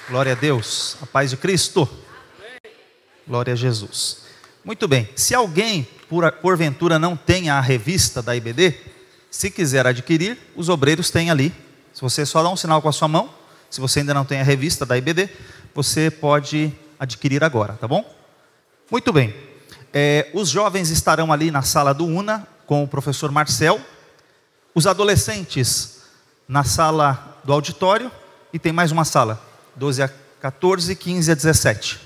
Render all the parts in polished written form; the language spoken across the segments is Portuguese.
Glória a Deus, a paz de Cristo. Glória a Jesus. Muito bem, se alguém porventura não tem a revista da IBD, se quiser adquirir, os obreiros têm ali. Se você só dá um sinal com a sua mão, se você ainda não tem a revista da IBD, você pode adquirir agora, tá bom? Muito bem, os jovens estarão ali na sala do UNA com o professor Marcel, os adolescentes na sala do auditório, e tem mais uma sala, 12 a 14, 15 a 17.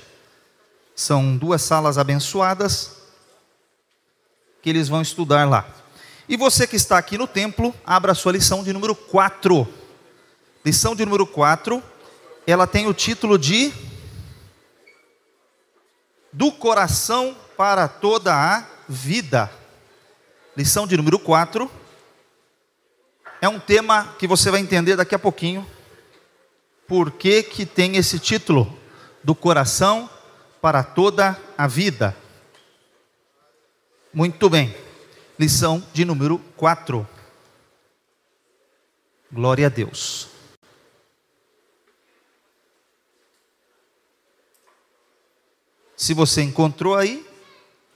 São duas salas abençoadas que eles vão estudar lá. E você que está aqui no templo, abra a sua lição de número 4. Lição de número 4, ela tem o título de Do Coração para Toda a Vida. Lição de número 4. É um tema que você vai entender daqui a pouquinho. Por que que tem esse título? Do Coração para Toda a Vida. Muito bem. Lição de número 4. Glória a Deus. Se você encontrou aí,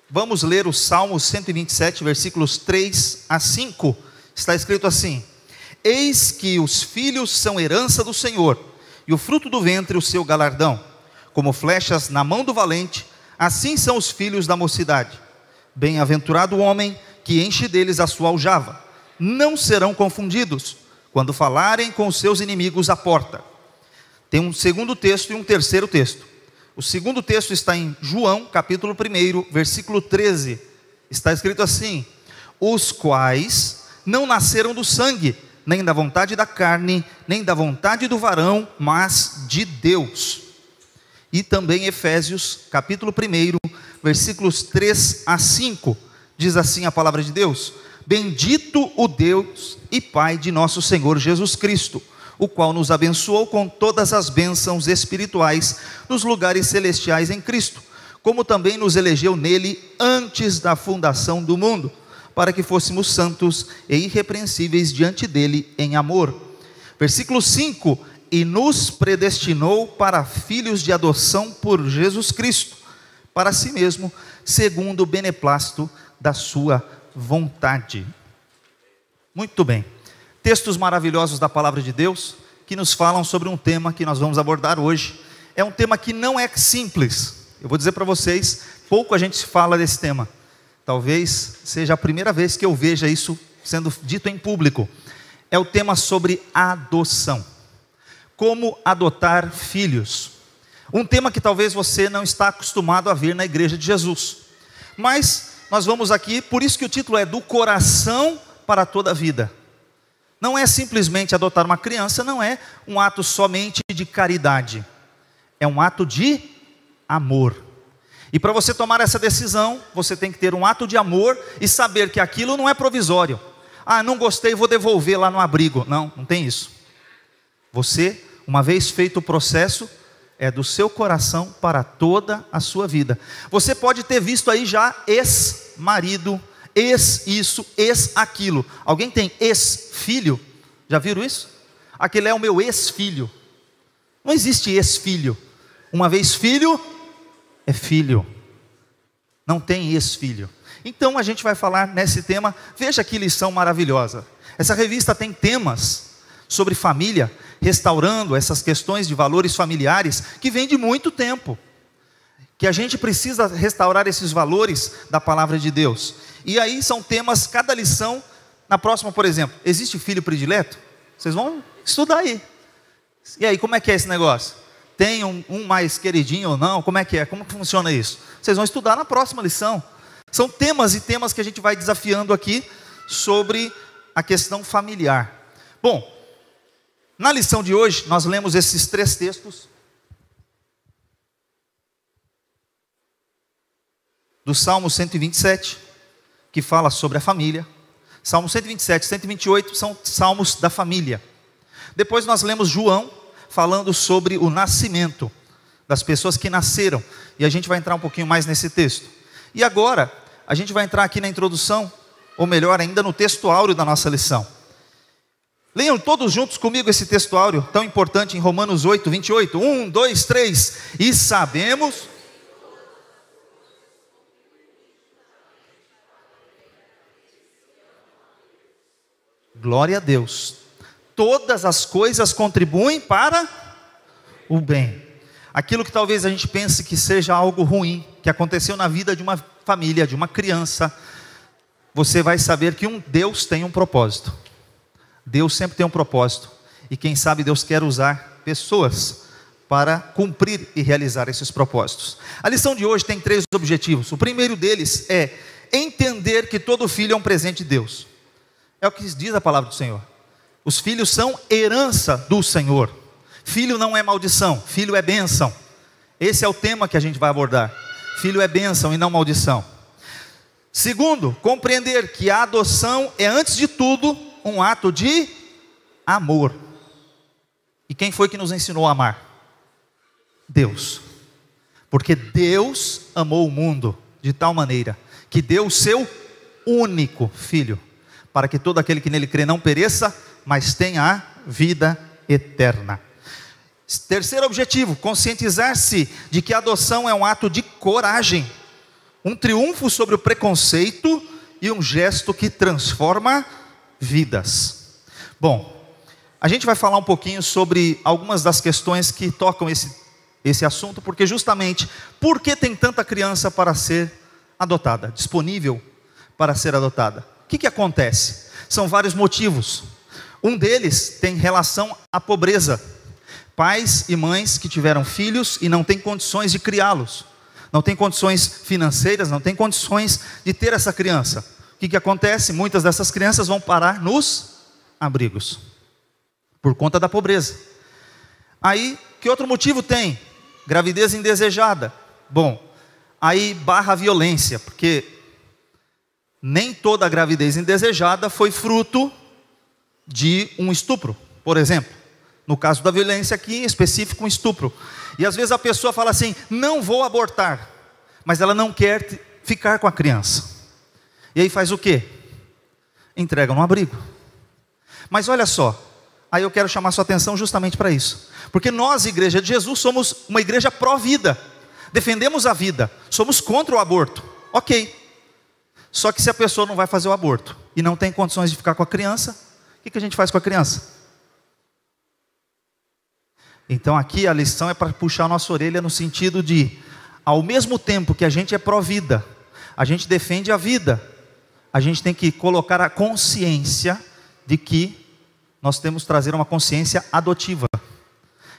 vamos ler o Salmo 127, versículos 3 a 5. Está escrito assim: Eis que os filhos são herança do Senhor, e o fruto do ventre o seu galardão. Como flechas na mão do valente, assim são os filhos da mocidade. Bem-aventurado o homem que enche deles a sua aljava. Não serão confundidos quando falarem com os seus inimigos à porta. Tem um segundo texto e um terceiro texto. O segundo texto está em João, capítulo 1, versículo 13. Está escrito assim: Os quais não nasceram do sangue, nem da vontade da carne, nem da vontade do varão, mas de Deus. E também Efésios, capítulo 1, versículos 3 a 5, diz assim a palavra de Deus: Bendito o Deus e Pai de nosso Senhor Jesus Cristo, o qual nos abençoou com todas as bênçãos espirituais nos lugares celestiais em Cristo, como também nos elegeu nele antes da fundação do mundo, para que fôssemos santos e irrepreensíveis diante dele em amor. Versículo 5: E nos predestinou para filhos de adoção por Jesus Cristo, para si mesmo, segundo o beneplácito da sua vontade. Muito bem. Textos maravilhosos da palavra de Deus, que nos falam sobre um tema que nós vamos abordar hoje. É um tema que não é simples. Eu vou dizer para vocês, pouco a gente fala desse tema. Talvez seja a primeira vez que eu veja isso sendo dito em público. É o tema sobre adoção. Como adotar filhos. Um tema que talvez você não está acostumado a ver na igreja de Jesus. Mas nós vamos aqui, por isso que o título é Do Coração para Toda a Vida. Não é simplesmente adotar uma criança, não é um ato somente de caridade. É um ato de amor. E para você tomar essa decisão, você tem que ter um ato de amor e saber que aquilo não é provisório. Ah, não gostei, vou devolver lá no abrigo. Não, não tem isso. Você, uma vez feito o processo, é do seu coração para toda a sua vida. Você pode ter visto aí já ex-marido, ex-isso, ex-aquilo. Alguém tem ex-filho? Já viram isso? Aquele é o meu ex-filho. Não existe ex-filho. Uma vez filho, é filho. Não tem ex-filho. Então a gente vai falar nesse tema. Veja que lição maravilhosa. Essa revista tem temas sobre família, restaurando essas questões de valores familiares que vêm de muito tempo, que a gente precisa restaurar esses valores da palavra de Deus. E aí são temas, cada lição. Na próxima, por exemplo, existe filho predileto? Vocês vão estudar aí. E aí, como é que é esse negócio? Tem um mais queridinho ou não? Como é que é? Como que funciona isso? Vocês vão estudar na próxima lição. São temas e temas que a gente vai desafiando aqui sobre a questão familiar. Bom, na lição de hoje, nós lemos esses 3 textos do Salmo 127, que fala sobre a família. Salmo 127, 128 são salmos da família. Depois nós lemos João, falando sobre o nascimento, das pessoas que nasceram. E a gente vai entrar um pouquinho mais nesse texto. E agora, a gente vai entrar aqui na introdução, ou melhor ainda, no texto áureo da nossa lição. Leiam todos juntos comigo esse textuário tão importante em Romanos 8, 28. 1, 2, 3. E sabemos... Glória a Deus. Todas as coisas contribuem para o bem. Aquilo que talvez a gente pense que seja algo ruim, que aconteceu na vida de uma família, de uma criança, você vai saber que Deus tem um propósito. Deus sempre tem um propósito. E quem sabe Deus quer usar pessoas para cumprir e realizar esses propósitos. A lição de hoje tem 3 objetivos. O primeiro deles é entender que todo filho é um presente de Deus. É o que diz a palavra do Senhor. Os filhos são herança do Senhor. Filho não é maldição, filho é bênção. Esse é o tema que a gente vai abordar. Filho é bênção e não maldição. Segundo, compreender que a adoção é, antes de tudo, um ato de amor. E quem foi que nos ensinou a amar? Deus. Porque Deus amou o mundo de tal maneira que deu o seu único filho, para que todo aquele que nele crê não pereça, mas tenha a vida eterna. Terceiro objetivo, conscientizar-se de que a adoção é um ato de coragem, um triunfo sobre o preconceito e um gesto que transforma vidas. Bom, a gente vai falar um pouquinho sobre algumas das questões que tocam esse assunto, porque justamente, por que tem tanta criança para ser adotada, disponível para ser adotada? O que acontece? São vários motivos. Um deles tem relação à pobreza. Pais e mães que tiveram filhos e não têm condições de criá-los, não têm condições financeiras, não têm condições de ter essa criança. O que acontece? Muitas dessas crianças vão parar nos abrigos, por conta da pobreza. Aí, que outro motivo tem? Gravidez indesejada. Bom, aí barra a violência, porque nem toda gravidez indesejada foi fruto de um estupro, por exemplo. No caso da violência aqui, em específico, um estupro. E às vezes a pessoa fala assim, não vou abortar, mas ela não quer ficar com a criança. E aí faz o quê? Entrega no abrigo. Mas olha só, aí eu quero chamar sua atenção justamente para isso. Porque nós, Igreja de Jesus, somos uma igreja pró-vida. Defendemos a vida, somos contra o aborto. Ok. Só que se a pessoa não vai fazer o aborto e não tem condições de ficar com a criança, o que a gente faz com a criança? Então aqui a lição é para puxar a nossa orelha no sentido de, ao mesmo tempo que a gente é pró-vida, a gente defende a vida, a gente tem que colocar a consciência de que nós temos que trazer uma consciência adotiva,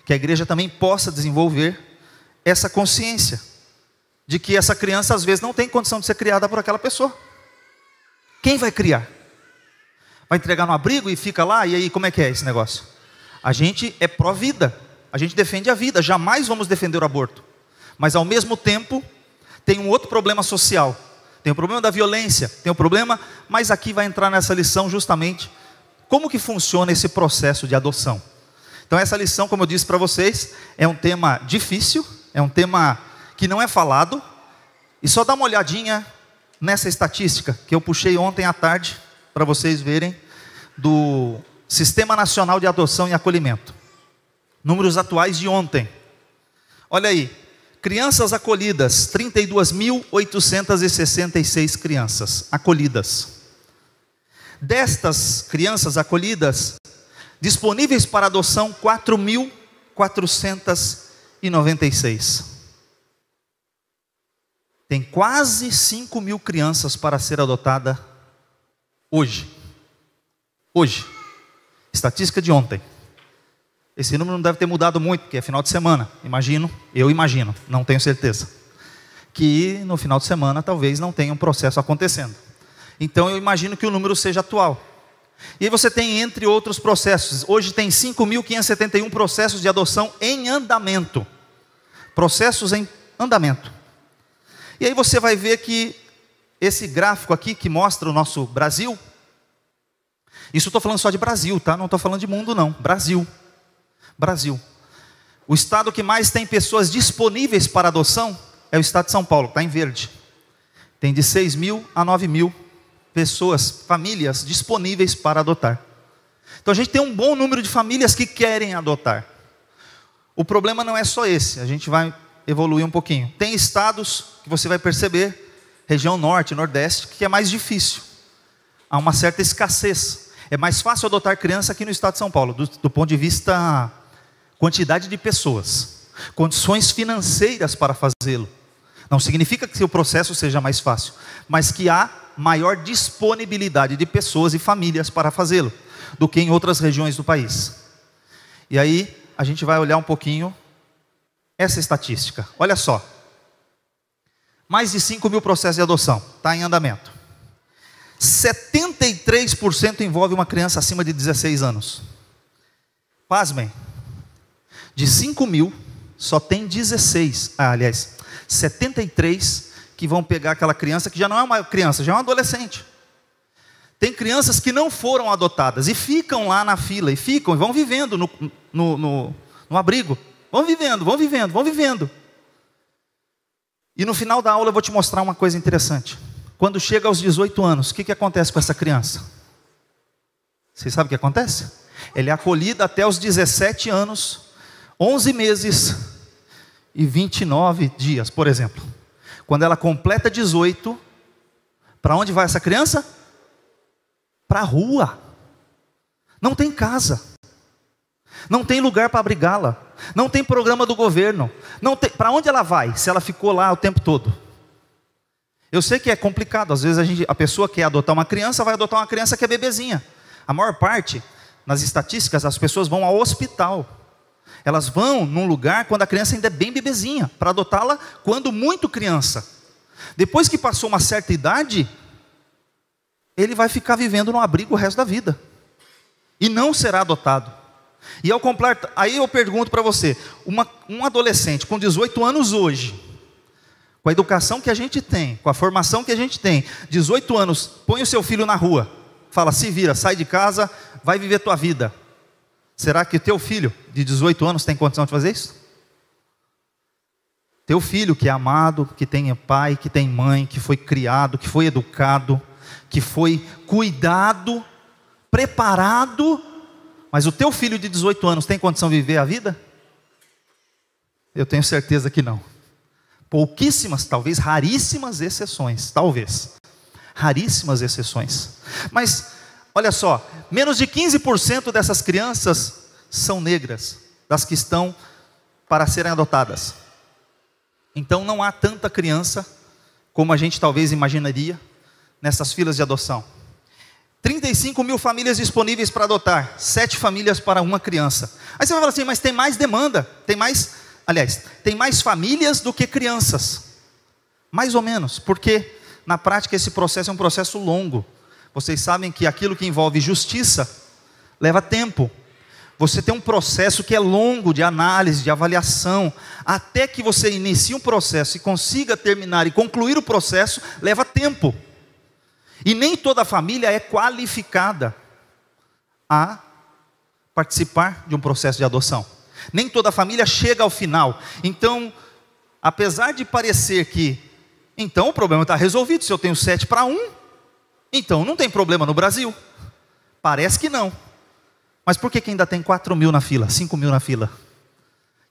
que a igreja também possa desenvolver essa consciência, de que essa criança às vezes não tem condição de ser criada por aquela pessoa. Quem vai criar? Vai entregar no abrigo e fica lá, e aí como é que é esse negócio? A gente é pró-vida, a gente defende a vida, jamais vamos defender o aborto. Mas ao mesmo tempo, tem um outro problema social. Tem o problema da violência, tem o problema, mas aqui vai entrar nessa lição justamente como que funciona esse processo de adoção. Então essa lição, como eu disse para vocês, é um tema difícil, é um tema que não é falado. E só dá uma olhadinha nessa estatística que eu puxei ontem à tarde, para vocês verem, do Sistema Nacional de Adoção e Acolhimento. Números atuais de ontem. Olha aí, crianças acolhidas, 32.866 crianças acolhidas. Destas crianças acolhidas, disponíveis para adoção, 4.496. Tem quase 5.000 crianças para ser adotada hoje. Hoje. Estatística de ontem. Esse número não deve ter mudado muito, porque é final de semana. Eu imagino, não tenho certeza, que no final de semana talvez não tenha um processo acontecendo. Então eu imagino que o número seja atual. E aí você tem, entre outros processos, hoje tem 5.571 processos de adoção em andamento. Processos em andamento. E aí você vai ver que esse gráfico aqui que mostra o nosso Brasil, isso eu estou falando só de Brasil, tá? Não estou falando de mundo não, Brasil. O estado que mais tem pessoas disponíveis para adoção é o estado de São Paulo, está em verde. Tem de 6.000 a 9.000 pessoas, famílias disponíveis para adotar. Então a gente tem um bom número de famílias que querem adotar. O problema não é só esse, a gente vai evoluir um pouquinho. Tem estados que você vai perceber, região norte, nordeste, que é mais difícil. Há uma certa escassez. É mais fácil adotar criança aqui no estado de São Paulo, do ponto de vista quantidade de pessoas, condições financeiras para fazê-lo. Não significa que o processo seja mais fácil, mas que há maior disponibilidade de pessoas e famílias para fazê-lo do que em outras regiões do país. E aí a gente vai olhar um pouquinho essa estatística. Olha só, mais de 5 mil processos de adoção, está em andamento. 73% envolve uma criança acima de 16 anos. Pasmem, de 5 mil, só tem 73 que vão pegar aquela criança que já não é uma criança, já é um adolescente. Tem crianças que não foram adotadas e ficam lá na fila, e vão vivendo no abrigo. Vão vivendo. E no final da aula eu vou te mostrar uma coisa interessante. Quando chega aos 18 anos, o que acontece com essa criança? Vocês sabem o que acontece? Ela é acolhida até os 17 anos, 11 meses e 29 dias, por exemplo. Quando ela completa 18, para onde vai essa criança? Para a rua. Não tem casa. Não tem lugar para abrigá-la. Não tem programa do governo. Para onde ela vai, se ela ficou lá o tempo todo? Eu sei que é complicado. Às vezes a pessoa quer adotar uma criança, vai adotar uma criança que é bebezinha. A maior parte, nas estatísticas, as pessoas vão ao hospital. Elas vão num lugar quando a criança ainda é bem bebezinha, para adotá-la quando muito criança. Depois que passou uma certa idade, ele vai ficar vivendo no abrigo o resto da vida. E não será adotado. E aí eu pergunto para você, um adolescente com 18 anos hoje, com a educação que a gente tem, com a formação que a gente tem, 18 anos, põe o seu filho na rua, fala, se vira, sai de casa, vai viver tua vida. Será que teu filho de 18 anos tem condição de fazer isso? Teu filho que é amado, que tem pai, que tem mãe, que foi criado, que foi educado, que foi cuidado, preparado, mas o teu filho de 18 anos tem condição de viver a vida? Eu tenho certeza que não. Pouquíssimas, talvez raríssimas exceções, raríssimas exceções. Mas, olha só, menos de 15% dessas crianças são negras, das que estão para serem adotadas. Então não há tanta criança, como a gente talvez imaginaria, nessas filas de adoção. 35 mil famílias disponíveis para adotar, 7 famílias para uma criança. Aí você vai falar assim, mas tem mais demanda, tem mais famílias do que crianças. Mais ou menos, porque na prática esse processo é um processo longo. Vocês sabem que aquilo que envolve justiça leva tempo. Você tem um processo que é longo de análise, de avaliação, até que você inicie um processo e consiga terminar e concluir o processo, leva tempo. E nem toda família é qualificada a participar de um processo de adoção. Nem toda família chega ao final. Então, apesar de parecer que, então o problema está resolvido, se eu tenho 7 para 1, então não tem problema no Brasil. Parece que não. Mas por que ainda tem 4 mil na fila, 5 mil na fila?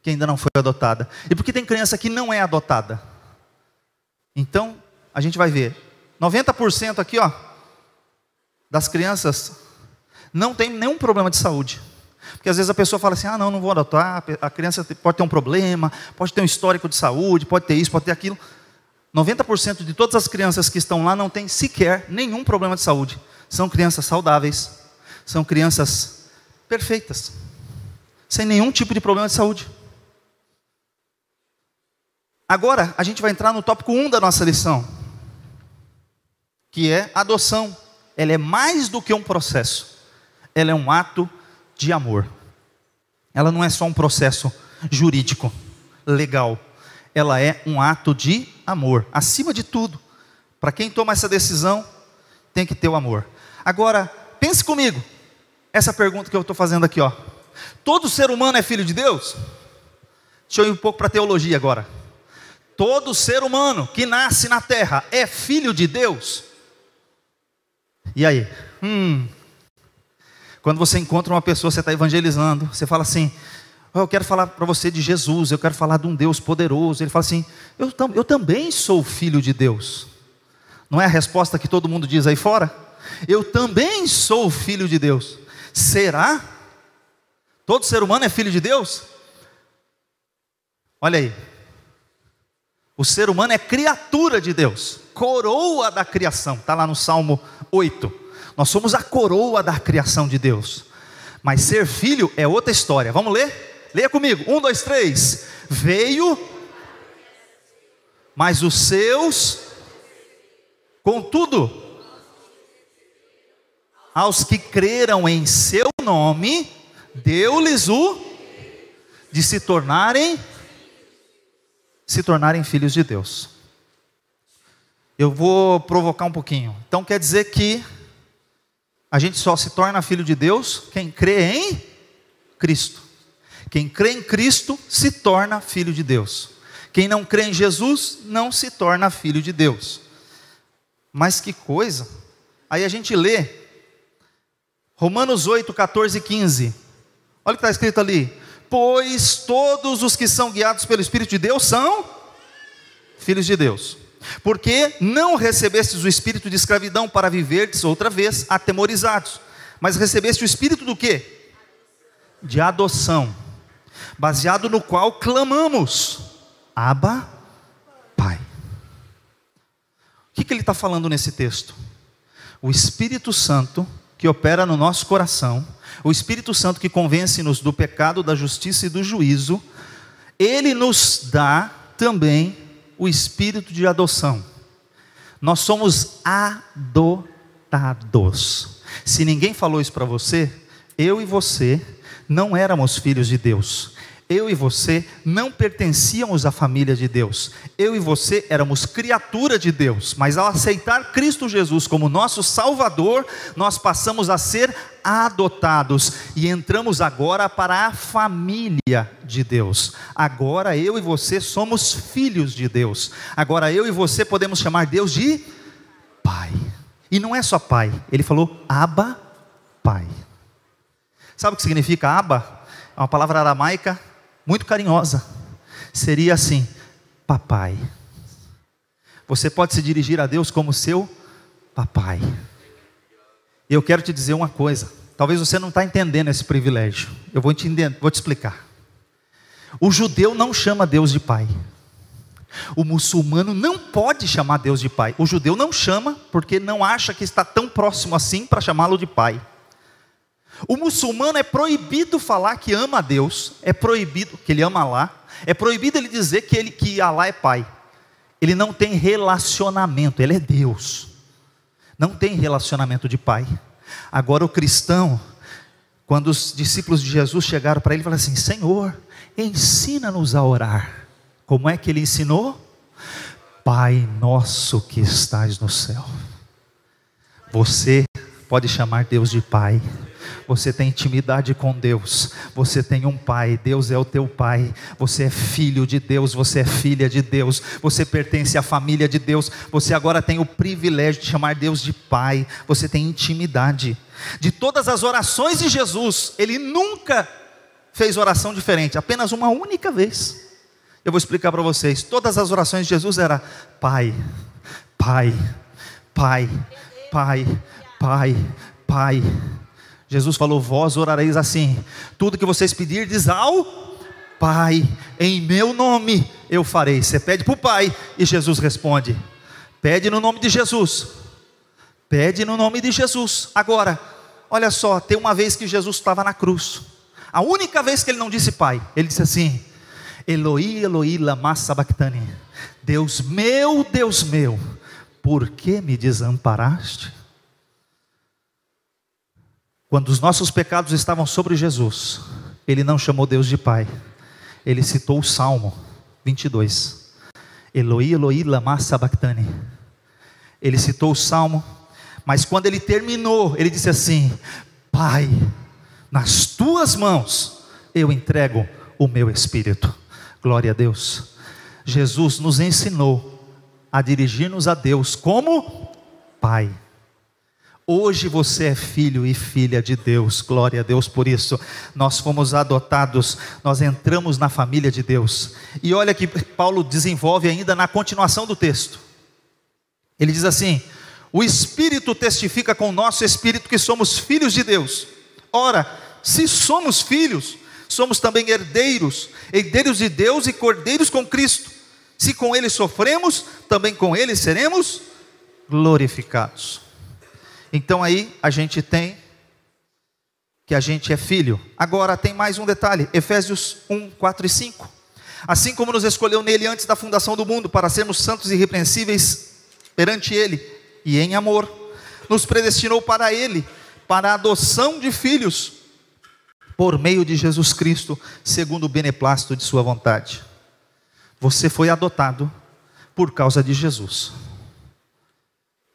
Que ainda não foi adotada. E por que tem criança que não é adotada? Então, a gente vai ver. 90% aqui, das crianças não tem nenhum problema de saúde. Porque às vezes a pessoa fala assim, não vou adotar, a criança pode ter um problema, pode ter um histórico de saúde, pode ter isso, pode ter aquilo. 90% de todas as crianças que estão lá não tem sequer nenhum problema de saúde. São crianças saudáveis, são crianças perfeitas, sem nenhum tipo de problema de saúde. Agora, a gente vai entrar no tópico 1 da nossa lição, que é adoção. Ela é mais do que um processo, ela é um ato de amor. Ela não é só um processo jurídico, legal, ela é um ato de amor, acima de tudo. Para quem toma essa decisão, tem que ter o amor. Agora, pense comigo, essa pergunta que eu estou fazendo aqui, todo ser humano é filho de Deus? Deixa eu ir um pouco para a teologia agora. Todo ser humano que nasce na terra é filho de Deus? E aí? Quando você encontra uma pessoa, você está evangelizando, você fala assim: "Oh, eu quero falar para você de Jesus, eu quero falar de um Deus poderoso." Ele fala assim: eu também sou filho de Deus. Não é a resposta que todo mundo diz aí fora? Eu também sou filho de Deus. Será? Todo ser humano é filho de Deus? Olha aí, o ser humano é criatura de Deus, coroa da criação, está lá no Salmo 8, nós somos a coroa da criação de Deus. Mas ser filho é outra história. Vamos ler? Leia comigo, 1, 2, 3. Veio, mas os seus, contudo, aos que creram em seu nome, deu-lhes o de se tornarem filhos de Deus. Eu vou provocar um pouquinho. Então quer dizer que a gente só se torna filho de Deus quem crê em Cristo. Quem crê em Cristo se torna filho de Deus. Quem não crê em Jesus não se torna filho de Deus. Mas que coisa! Aí a gente lê Romanos 8, 14 e 15. Olha o que está escrito ali: pois todos os que são guiados pelo Espírito de Deus são filhos de Deus. Porque não recebestes o espírito de escravidão para viverdes outra vez atemorizados, mas recebeste o espírito do quê? De adoção, baseado no qual clamamos: Abba, Pai. O que ele está falando nesse texto? O Espírito Santo que opera no nosso coração, o Espírito Santo que convence-nos do pecado, da justiça e do juízo, ele nos dá também o espírito de adoção. Nós somos adotados. Se ninguém falou isso para você, eu e você não éramos filhos de Deus. Eu e você não pertencíamos à família de Deus. Eu e você éramos criatura de Deus. Mas ao aceitar Cristo Jesus como nosso Salvador, nós passamos a ser adotados e entramos agora para a família de Deus. Agora eu e você somos filhos de Deus. Agora eu e você podemos chamar Deus de Pai. E não é só Pai, ele falou Abba, Pai. Sabe o que significa Abba? É uma palavra aramaica muito carinhosa. Seria assim: papai. Você pode se dirigir a Deus como seu papai. E eu quero te dizer uma coisa, talvez você não está entendendo esse privilégio. Eu vou te explicar. O judeu não chama Deus de pai. O muçulmano não pode chamar Deus de pai. O judeu não chama porque não acha que está tão próximo assim para chamá-lo de pai. O muçulmano é proibido falar que ama a Deus, é proibido que ele ama Alá, é proibido ele dizer que Alá é pai. Ele não tem relacionamento, ele é Deus. Não tem relacionamento de pai. Agora o cristão, quando os discípulos de Jesus chegaram para ele, falaram assim: Senhor, ensina-nos a orar. Como é que ele ensinou? Pai nosso que estás no céu. Você pode chamar Deus de pai. Você tem intimidade com Deus. Você tem um pai, Deus é o teu pai. Você é filho de Deus, você é filha de Deus. Você pertence à família de Deus. Você agora tem o privilégio de chamar Deus de pai. Você tem intimidade. De todas as orações de Jesus, ele nunca fez oração diferente, apenas uma única vez. Eu vou explicar para vocês. Todas as orações de Jesus eram Pai, Pai, Pai, Pai, Pai, Pai. Jesus falou: vós orareis assim: tudo que vocês pedirdes ao Pai, em meu nome eu farei. Você pede para o Pai e Jesus responde. Pede no nome de Jesus. Pede no nome de Jesus. Agora, olha só, tem uma vez que Jesus estava na cruz. A única vez que ele não disse Pai, ele disse assim: Eloi, Eloi, lama sabachthani. Deus meu, por que me desamparaste? Quando os nossos pecados estavam sobre Jesus, ele não chamou Deus de pai. Ele citou o Salmo 22. Eloi, Eloi, lama sabachthani. Ele citou o Salmo, mas quando ele terminou, ele disse assim: Pai, nas tuas mãos eu entrego o meu espírito. Glória a Deus. Jesus nos ensinou a dirigir-nos a Deus como Pai. Hoje você é filho e filha de Deus, glória a Deus por isso. Nós fomos adotados, nós entramos na família de Deus. E olha que Paulo desenvolve ainda na continuação do texto. Ele diz assim: o Espírito testifica com o nosso Espírito que somos filhos de Deus. Ora, se somos filhos, somos também herdeiros, herdeiros de Deus e cordeiros com Cristo. Se com Ele sofremos, também com Ele seremos glorificados. Então aí a gente tem que a gente é filho. Agora tem mais um detalhe, Efésios 1, 4 e 5. Assim como nos escolheu nele antes da fundação do mundo, para sermos santos e irrepreensíveis perante Ele, e em amor, nos predestinou para Ele, para a adoção de filhos, por meio de Jesus Cristo, segundo o beneplácito de sua vontade. Você foi adotado por causa de Jesus.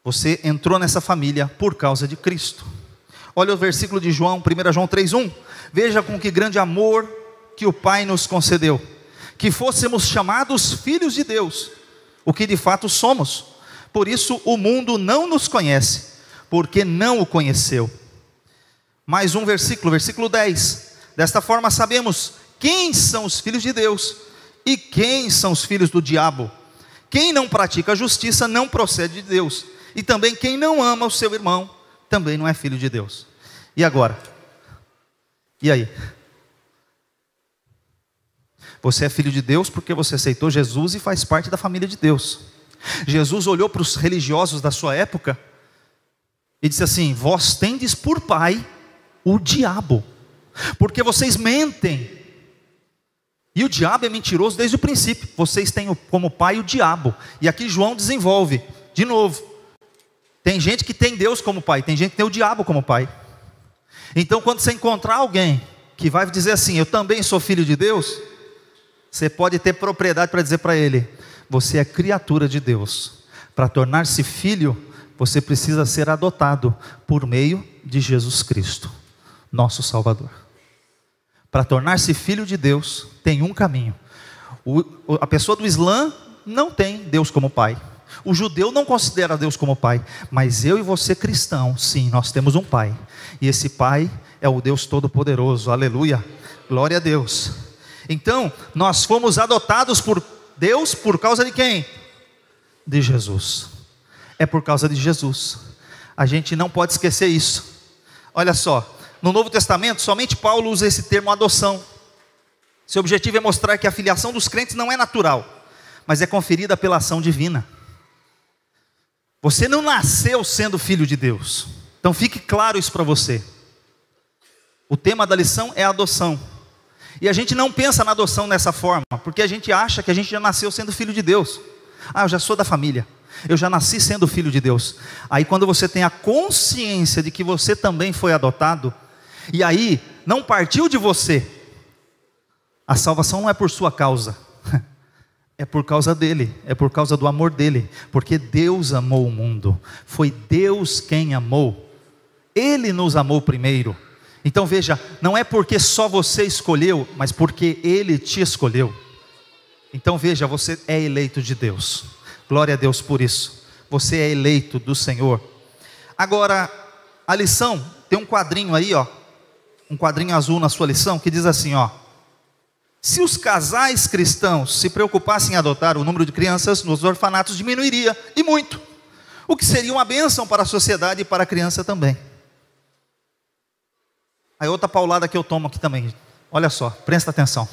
Você entrou nessa família por causa de Cristo. Olha o versículo de João, 1 João 3,1. Veja com que grande amor que o Pai nos concedeu, que fôssemos chamados filhos de Deus, o que de fato somos. Por isso o mundo não nos conhece, porque não o conheceu. Mais um versículo, versículo 10. Desta forma sabemos quem são os filhos de Deus e quem são os filhos do diabo. Quem não pratica a justiça não procede de Deus, e também quem não ama o seu irmão também não é filho de Deus. E agora? E aí? Você é filho de Deus porque você aceitou Jesus e faz parte da família de Deus. Jesus olhou para os religiosos da sua época e disse assim: vós tendes por pai o diabo, porque vocês mentem, e o diabo é mentiroso desde o princípio. Vocês têm como pai o diabo. E aqui João desenvolve de novo. Tem gente que tem Deus como pai, tem gente que tem o diabo como pai. Então quando você encontrar alguém que vai dizer assim: eu também sou filho de Deus, você pode ter propriedade para dizer para ele: você é criatura de Deus. Para tornar-se filho, você precisa ser adotado por meio de Jesus Cristo, nosso Salvador. Para tornar-se filho de Deus, tem um caminho. A pessoa do Islã não tem Deus como pai. O judeu não considera Deus como pai. Mas eu e você cristão, sim, nós temos um pai. E esse pai é o Deus Todo-Poderoso. Aleluia, glória a Deus. Então, nós fomos adotados por Deus por causa de quem? De Jesus. É por causa de Jesus. A gente não pode esquecer isso. Olha só, no Novo Testamento, somente Paulo usa esse termo adoção. Seu objetivo é mostrar que a filiação dos crentes não é natural, mas é conferida pela ação divina. Você não nasceu sendo filho de Deus. Então fique claro isso para você. O tema da lição é a adoção. E a gente não pensa na adoção dessa forma, porque a gente acha que a gente já nasceu sendo filho de Deus. Ah, eu já sou da família, eu já nasci sendo filho de Deus. Aí quando você tem a consciência de que você também foi adotado, e aí não partiu de você, a salvação não é por sua causa, é por causa dele, é por causa do amor dele, porque Deus amou o mundo, foi Deus quem amou, Ele nos amou primeiro. Então veja, não é porque só você escolheu, mas porque Ele te escolheu. Então veja, você é eleito de Deus, glória a Deus por isso, você é eleito do Senhor. Agora, a lição, tem um quadrinho aí, ó, um quadrinho azul na sua lição, que diz assim, ó: se os casais cristãos se preocupassem em adotar, o número de crianças nos orfanatos diminuiria, e muito, o que seria uma bênção para a sociedade e para a criança também. Aí outra paulada que eu tomo aqui também, olha só, presta atenção.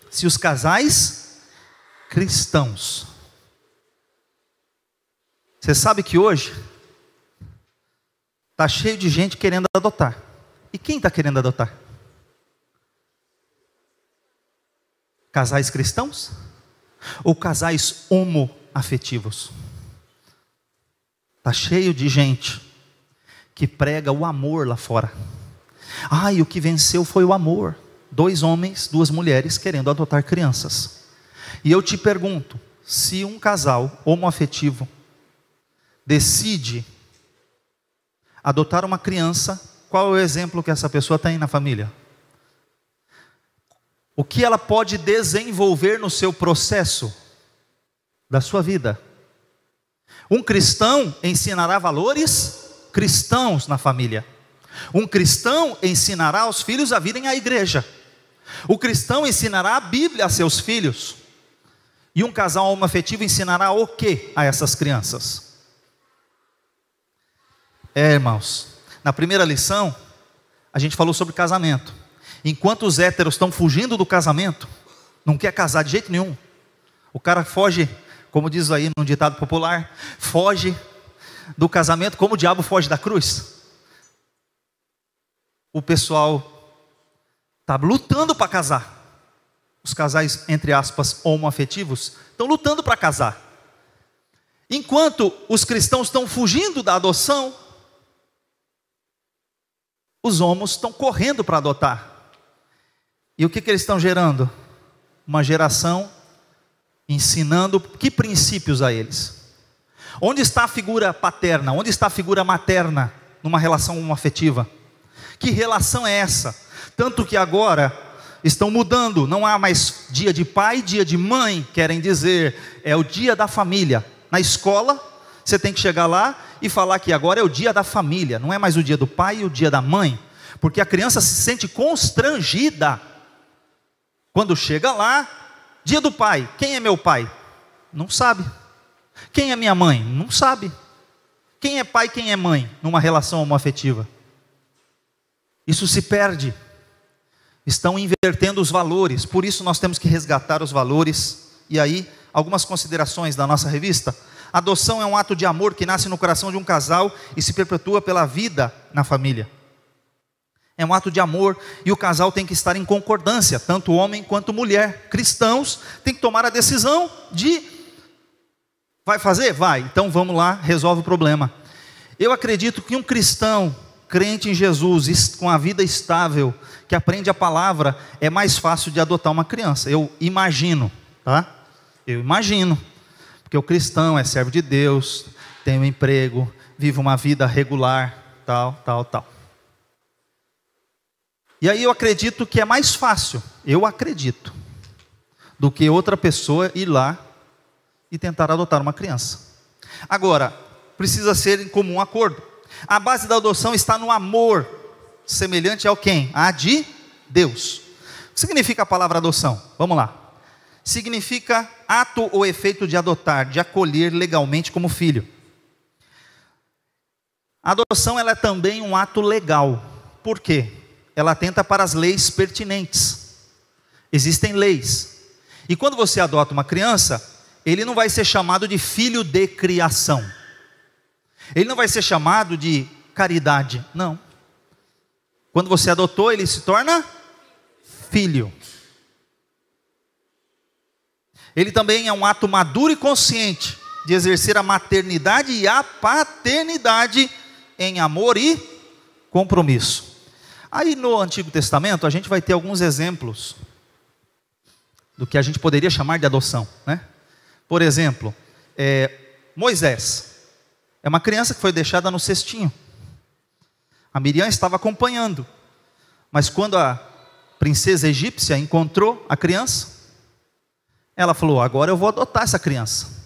Se os casais cristãos, você sabe que hoje está cheio de gente querendo adotar. E quem está querendo adotar? Casais cristãos? Ou casais homoafetivos? Está cheio de gente que prega o amor lá fora. E o que venceu foi o amor. 2 homens, 2 mulheres querendo adotar crianças. E eu te pergunto, se um casal homoafetivo decide adotar uma criança, qual é o exemplo que essa pessoa tem na família? O que ela pode desenvolver no seu processo da sua vida? Um cristão ensinará valores cristãos na família. Um cristão ensinará os filhos a virem à igreja. O cristão ensinará a Bíblia a seus filhos. E um casal homoafetivo ensinará o que a essas crianças? Irmãos, na primeira lição, a gente falou sobre casamento. Enquanto os héteros estão fugindo do casamento, não quer casar de jeito nenhum. O cara foge, como diz aí num ditado popular, foge do casamento como o diabo foge da cruz. O pessoal está lutando para casar. Os casais, entre aspas, homoafetivos, estão lutando para casar. Enquanto os cristãos estão fugindo da adoção, os homos estão correndo para adotar. E o que eles estão gerando? Uma geração ensinando que princípios a eles? Onde está a figura paterna? Onde está a figura materna numa relação homoafetiva? Que relação é essa? Tanto que agora estão mudando, não há mais dia de pai, dia de mãe, querem dizer, é o dia da família. Na escola, você tem que chegar lá e falar que agora é o dia da família, não é mais o dia do pai e o dia da mãe, porque a criança se sente constrangida quando chega lá. Dia do pai, quem é meu pai? Não sabe. Quem é minha mãe? Não sabe. Quem é pai, quem é mãe numa relação homoafetiva? Isso se perde. Estão invertendo os valores, por isso nós temos que resgatar os valores. E aí, algumas considerações da nossa revista. Adoção é um ato de amor que nasce no coração de um casal e se perpetua pela vida na família. É um ato de amor e o casal tem que estar em concordância, tanto homem quanto mulher. Cristãos têm que tomar a decisão de, vai fazer? Vai, então vamos lá, resolve o problema. Eu acredito que um cristão, crente em Jesus, com a vida estável, que aprende a palavra, é mais fácil de adotar uma criança. Eu imagino, tá? Eu imagino, porque o cristão é servo de Deus, tem um emprego, vive uma vida regular, tal. E aí eu acredito que é mais fácil, eu acredito, do que outra pessoa ir lá e tentar adotar uma criança. Agora, precisa ser em comum acordo. A base da adoção está no amor, semelhante ao quem? A de Deus. O que significa a palavra adoção? Vamos lá. Significa ato ou efeito de adotar, de acolher legalmente como filho. A adoção ela é também um ato legal. Por quê? Ela atenta para as leis pertinentes. Existem leis. E quando você adota uma criança, ele não vai ser chamado de filho de criação. Ele não vai ser chamado de caridade. Não. Quando você adotou, ele se torna filho. Ele também é um ato maduro e consciente de exercer a maternidade e a paternidade em amor e compromisso. Aí no Antigo Testamento a gente vai ter alguns exemplos do que a gente poderia chamar de adoção, né? Por exemplo, Moisés é uma criança que foi deixada no cestinho. A Miriam estava acompanhando, mas quando a princesa egípcia encontrou a criança, ela falou: agora eu vou adotar essa criança,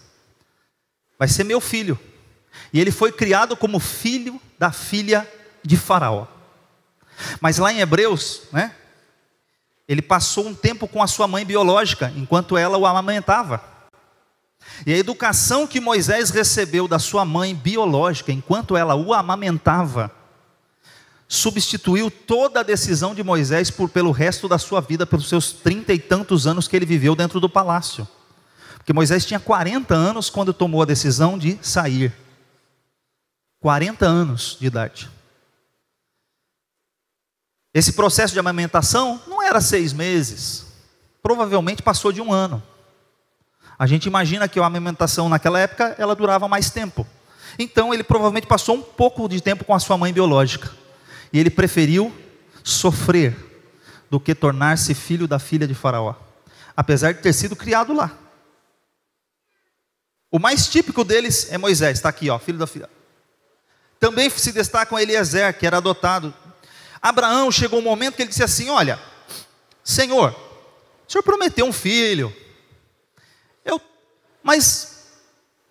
vai ser meu filho. E ele foi criado como filho da filha de Faraó. Mas lá em Hebreus, né, ele passou um tempo com a sua mãe biológica, enquanto ela o amamentava. E a educação que Moisés recebeu da sua mãe biológica, enquanto ela o amamentava, substituiu toda a decisão de Moisés pelo resto da sua vida, pelos seus 30 e tantos anos que ele viveu dentro do palácio. Porque Moisés tinha 40 anos quando tomou a decisão de sair. 40 anos de idade. Esse processo de amamentação não era 6 meses, provavelmente passou de 1 ano. A gente imagina que a amamentação naquela época, ela durava mais tempo. Então ele provavelmente passou um pouco de tempo com a sua mãe biológica. E ele preferiu sofrer do que tornar-se filho da filha de Faraó, apesar de ter sido criado lá. O mais típico deles é Moisés, está aqui, ó, filho da filha. Também se destacam Eliezer, que era adotado. Abraão chegou um momento que ele disse assim: olha, Senhor, o Senhor prometeu um filho, mas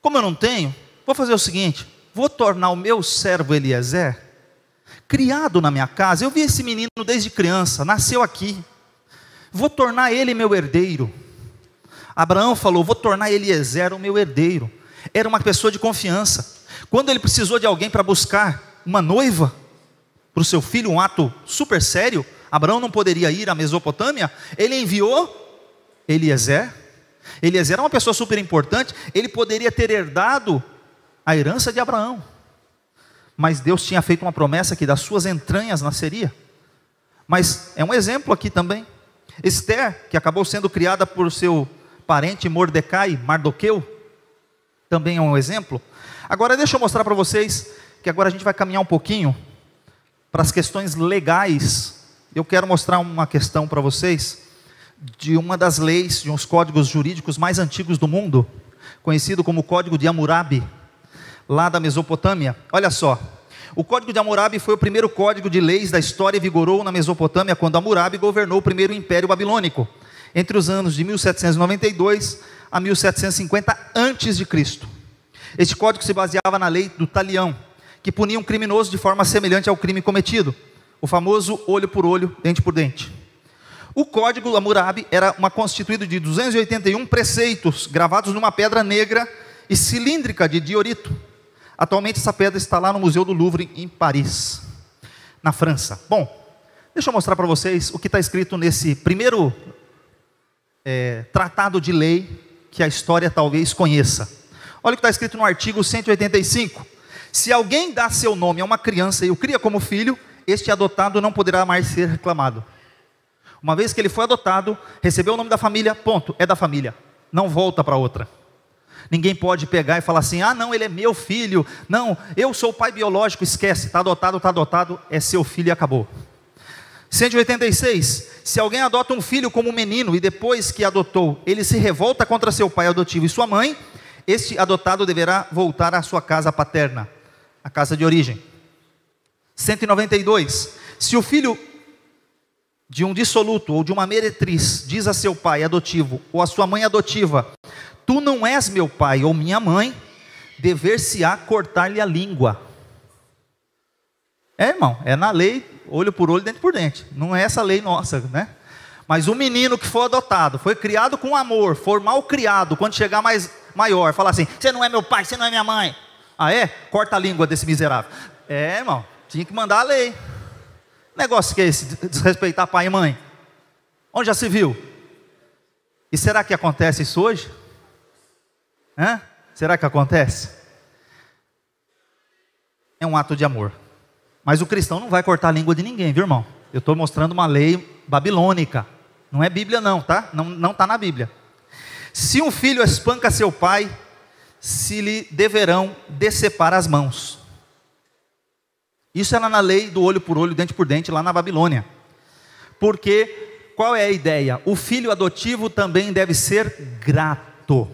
como eu não tenho, vou fazer o seguinte, vou tornar o meu servo Eliezer, criado na minha casa, eu vi esse menino desde criança, nasceu aqui, vou tornar ele meu herdeiro. Abraão falou, vou tornar Eliezer o meu herdeiro. Era uma pessoa de confiança. Quando ele precisou de alguém para buscar uma noiva para o seu filho, um ato super sério, Abraão não poderia ir à Mesopotâmia, ele enviou Eliezer. Eliezer era uma pessoa super importante, ele poderia ter herdado a herança de Abraão, mas Deus tinha feito uma promessa que das suas entranhas nasceria. Mas é um exemplo aqui também. Esther, que acabou sendo criada por seu parente Mordecai, Mardoqueu, também é um exemplo. Agora deixa eu mostrar para vocês, que agora a gente vai caminhar um pouquinho para as questões legais. Eu quero mostrar uma questão para vocês, de uma das leis, de uns códigos jurídicos mais antigos do mundo, conhecido como o Código de Hammurabi, lá da Mesopotâmia. Olha só, o Código de Hammurabi foi o primeiro código de leis da história e vigorou na Mesopotâmia, quando Hammurabi governou o primeiro império babilônico, entre os anos de 1792 a 1750 a.C. Este código se baseava na lei do talião, que punia um criminoso de forma semelhante ao crime cometido, o famoso olho por olho, dente por dente. O Código Hammurabi era constituído de 281 preceitos, gravados numa pedra negra e cilíndrica de diorito. Atualmente essa pedra está lá no Museu do Louvre, em Paris, na França. Bom, deixa eu mostrar para vocês o que está escrito nesse primeiro tratado de lei que a história talvez conheça. Olha o que está escrito no artigo 185. Se alguém dá seu nome a uma criança e o cria como filho, este adotado não poderá mais ser reclamado. Uma vez que ele foi adotado, recebeu o nome da família, ponto, é da família, não volta para outra. Ninguém pode pegar e falar assim, ah não, ele é meu filho, não, eu sou o pai biológico, esquece, está adotado, é seu filho e acabou. 186, se alguém adota um filho como um menino e depois que adotou, ele se revolta contra seu pai adotivo e sua mãe, este adotado deverá voltar à sua casa paterna, a casa de origem. 192, se o filho de um dissoluto ou de uma meretriz diz a seu pai adotivo ou a sua mãe adotiva, tu não és meu pai ou minha mãe, dever-se-á cortar-lhe a língua. Irmão, é na lei, olho por olho, dente por dente, não é essa lei nossa, né? Mas o menino que foi adotado, foi criado com amor, for mal criado, quando chegar maior, falar assim, você não é meu pai, você não é minha mãe. Ah é? Corta a língua desse miserável. Irmão, tinha que mandar a lei. Negócio que é esse, desrespeitar pai e mãe? Onde já se viu? E será que acontece isso hoje? Será que acontece? É um ato de amor. Mas o cristão não vai cortar a língua de ninguém, viu irmão? Eu estou mostrando uma lei babilônica. Não é Bíblia não, tá? Não está na Bíblia. Se um filho espanca seu pai, se lhe deverão decepar as mãos. Isso era na lei do olho por olho, dente por dente, lá na Babilônia. Porque, qual é a ideia? O filho adotivo também deve ser grato,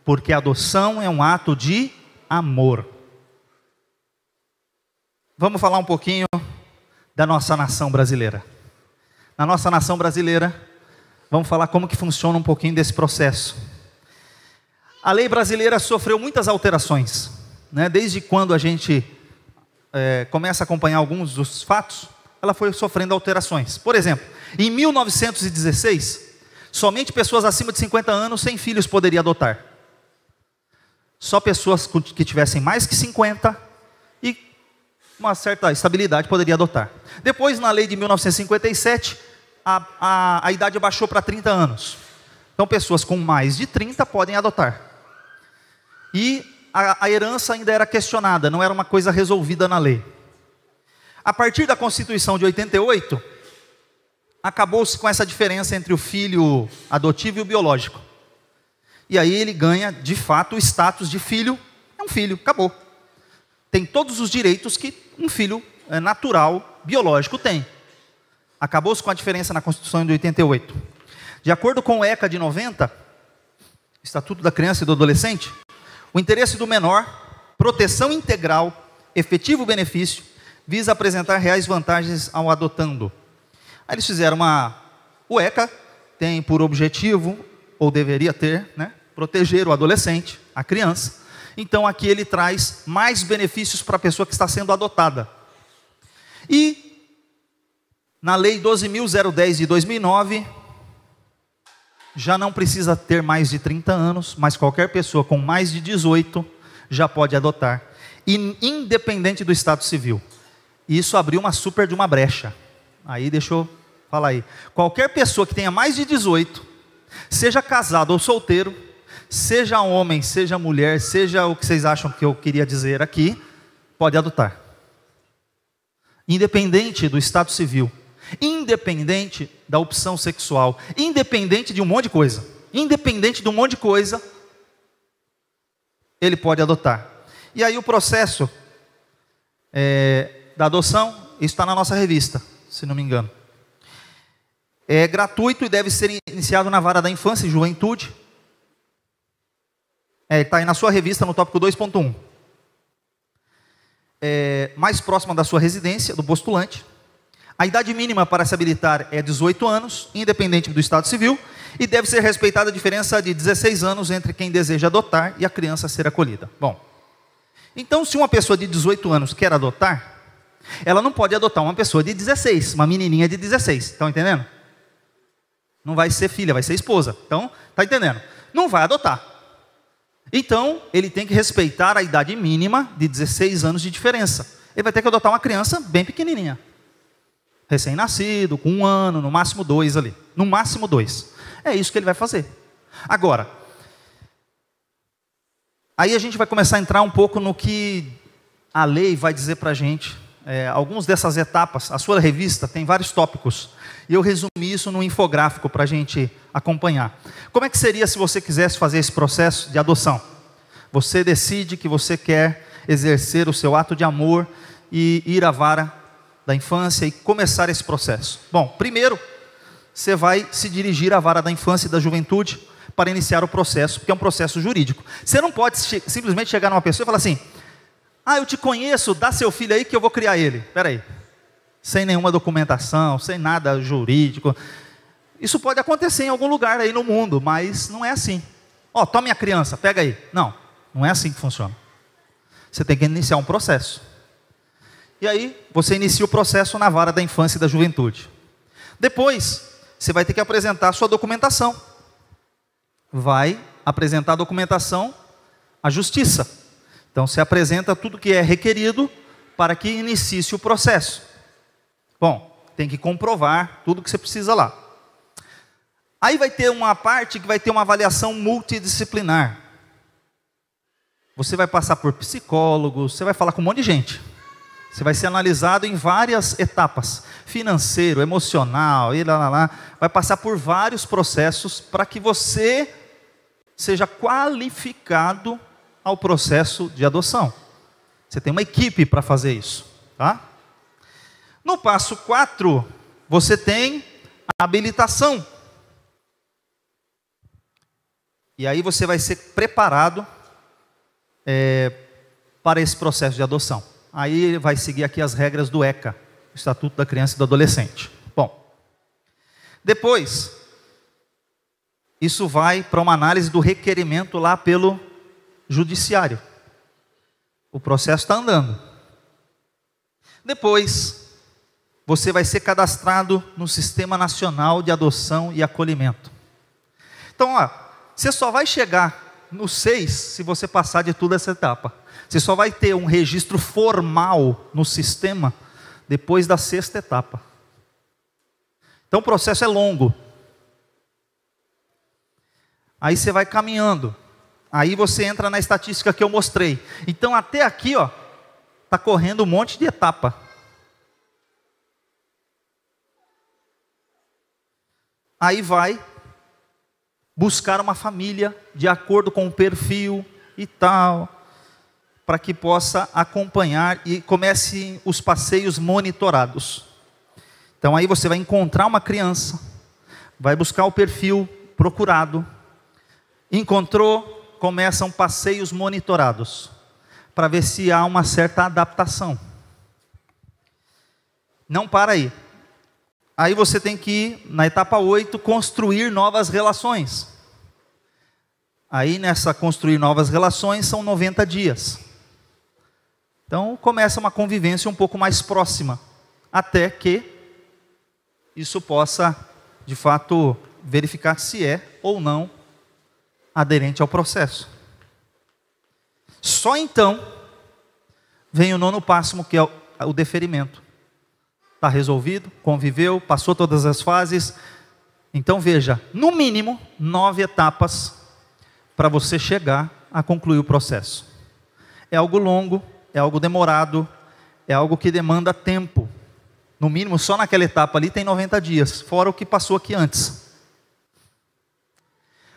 porque a adoção é um ato de amor. Vamos falar um pouquinho da nossa nação brasileira. Na nossa nação brasileira, vamos falar como que funciona um pouquinho desse processo. A lei brasileira sofreu muitas alterações, né? Desde quando a gente começa a acompanhar alguns dos fatos, ela foi sofrendo alterações. Por exemplo, em 1916, somente pessoas acima de 50 anos sem filhos poderiam adotar. Só pessoas que tivessem mais que 50 e uma certa estabilidade poderiam adotar. Depois, na lei de 1957, a idade abaixou para 30 anos. Então, pessoas com mais de 30 podem adotar. E a herança ainda era questionada, não era uma coisa resolvida na lei. A partir da Constituição de 88, acabou-se com essa diferença entre o filho adotivo e o biológico. E aí ele ganha, de fato, o status de filho, é um filho, acabou. Tem todos os direitos que um filho natural, biológico tem. Acabou-se com a diferença na Constituição de 88. De acordo com o ECA de 90, Estatuto da Criança e do Adolescente, o interesse do menor, proteção integral, efetivo benefício, visa apresentar reais vantagens ao adotando. Aí eles fizeram o ECA tem por objetivo, ou deveria ter, né, proteger o adolescente, a criança. Então aqui ele traz mais benefícios para a pessoa que está sendo adotada. E na lei 12.010 de 2009, já não precisa ter mais de 30 anos, mas qualquer pessoa com mais de 18 já pode adotar, independente do estado civil. E isso abriu uma super de uma brecha. Aí deixa eu falar aí. Qualquer pessoa que tenha mais de 18, seja casado ou solteiro, seja homem, seja mulher, seja o que vocês acham que eu queria dizer aqui, pode adotar. Independente do estado civil, independente da opção sexual, independente de um monte de coisa. Independente de um monte de coisa, ele pode adotar. E aí o processo da adoção, isso está na nossa revista, se não me engano. É gratuito e deve ser iniciado na vara da infância e juventude. Está aí na sua revista, no tópico 2.1. Mais próxima da sua residência, do postulante. A idade mínima para se habilitar é 18 anos, independente do estado civil, e deve ser respeitada a diferença de 16 anos entre quem deseja adotar e a criança ser acolhida. Bom, então se uma pessoa de 18 anos quer adotar, ela não pode adotar uma pessoa de 16, uma menininha de 16, estão entendendo? Não vai ser filha, vai ser esposa, então, está entendendo? Não vai adotar. Então, ele tem que respeitar a idade mínima de 16 anos de diferença. Ele vai ter que adotar uma criança bem pequenininha. Recém-nascido, com 1 ano, no máximo 2 ali. No máximo 2. É isso que ele vai fazer. Agora, aí a gente vai começar a entrar um pouco no que a lei vai dizer para a gente. Algumas dessas etapas, a sua revista tem vários tópicos. E eu resumi isso num infográfico para a gente acompanhar. Como é que seria se você quisesse fazer esse processo de adoção? Você decide que você quer exercer o seu ato de amor e ir à vara da infância e começar esse processo. Bom, primeiro, você vai se dirigir à vara da infância e da juventude para iniciar o processo, porque é um processo jurídico. Você não pode simplesmente chegar numa pessoa e falar assim: eu te conheço, dá seu filho aí que eu vou criar ele. Espera aí. Sem nenhuma documentação, sem nada jurídico. Isso pode acontecer em algum lugar aí no mundo, mas não é assim. Tome a criança, pega aí. Não, não é assim que funciona. Você tem que iniciar um processo. E aí, você inicia o processo na vara da infância e da juventude. Depois, você vai ter que apresentar a sua documentação. Vai apresentar a documentação à justiça. Então, você apresenta tudo que é requerido para que inicie o processo. Bom, tem que comprovar tudo que você precisa lá. Aí vai ter uma parte que vai ter uma avaliação multidisciplinar. Você vai passar por psicólogos, você vai falar com um monte de gente. Você vai ser analisado em várias etapas. Financeiro, emocional, e lá. Vai passar por vários processos para que você seja qualificado ao processo de adoção. Você tem uma equipe para fazer isso, tá? No passo 4, você tem a habilitação. E aí você vai ser preparado para esse processo de adoção. Aí vai seguir aqui as regras do ECA, Estatuto da Criança e do Adolescente. Bom, depois, isso vai para uma análise do requerimento lá pelo judiciário. O processo está andando. Depois, você vai ser cadastrado no Sistema Nacional de Adoção e Acolhimento. Então, você só vai chegar no 6 se você passar de toda essa etapa. Você só vai ter um registro formal no sistema depois da 6ª etapa. Então, o processo é longo. Aí você vai caminhando. Aí você entra na estatística que eu mostrei. Então, até aqui, está correndo um monte de etapa. Aí vai buscar uma família de acordo com o perfil e tal, para que possa acompanhar e comece os passeios monitorados. Então aí você vai encontrar uma criança, vai buscar o perfil procurado, encontrou, começam passeios monitorados, para ver se há uma certa adaptação. Não para aí. Aí você tem que ir, na etapa 8, construir novas relações. Aí nessa construir novas relações são 90 dias. Então começa uma convivência um pouco mais próxima, até que isso possa, de fato, verificar se é ou não aderente ao processo. Só então vem o 9º passo, que é o deferimento. Está resolvido, conviveu, passou todas as fases. Então veja, no mínimo 9 etapas para você chegar a concluir o processo. É algo longo, é algo demorado, é algo que demanda tempo. No mínimo, só naquela etapa ali tem 90 dias, fora o que passou aqui antes.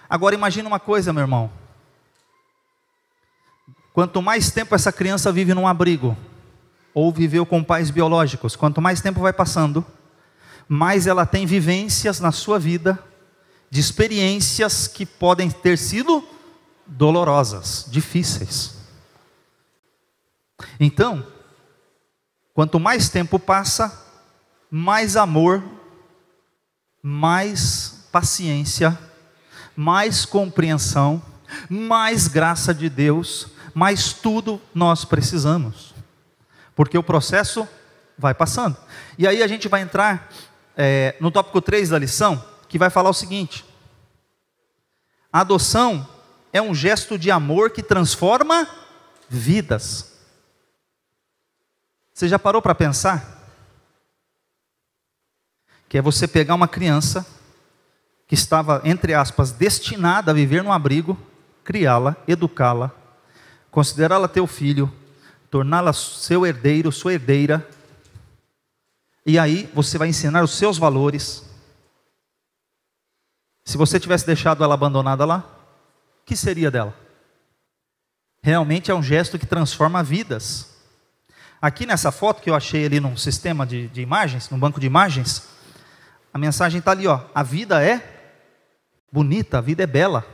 Agora imagina uma coisa, meu irmão. Quanto mais tempo essa criança vive num abrigo, ou viveu com pais biológicos, quanto mais tempo vai passando, mais ela tem vivências na sua vida, de experiências que podem ter sido dolorosas, difíceis. Então, quanto mais tempo passa, mais amor, mais paciência, mais compreensão, mais graça de Deus, mais tudo nós precisamos. Porque o processo vai passando. E aí a gente vai entrar no tópico 3 da lição, que vai falar o seguinte: a adoção é um gesto de amor que transforma vidas. Você já parou para pensar? Que é você pegar uma criança que estava, entre aspas, destinada a viver num abrigo, criá-la, educá-la, considerá-la teu filho, torná-la seu herdeiro, sua herdeira, e aí você vai ensinar os seus valores. Se você tivesse deixado ela abandonada lá, o que seria dela? Realmente é um gesto que transforma vidas. Aqui nessa foto que eu achei ali num sistema de imagens, num banco de imagens, a mensagem está ali, ó: a vida é bonita, a vida é bela.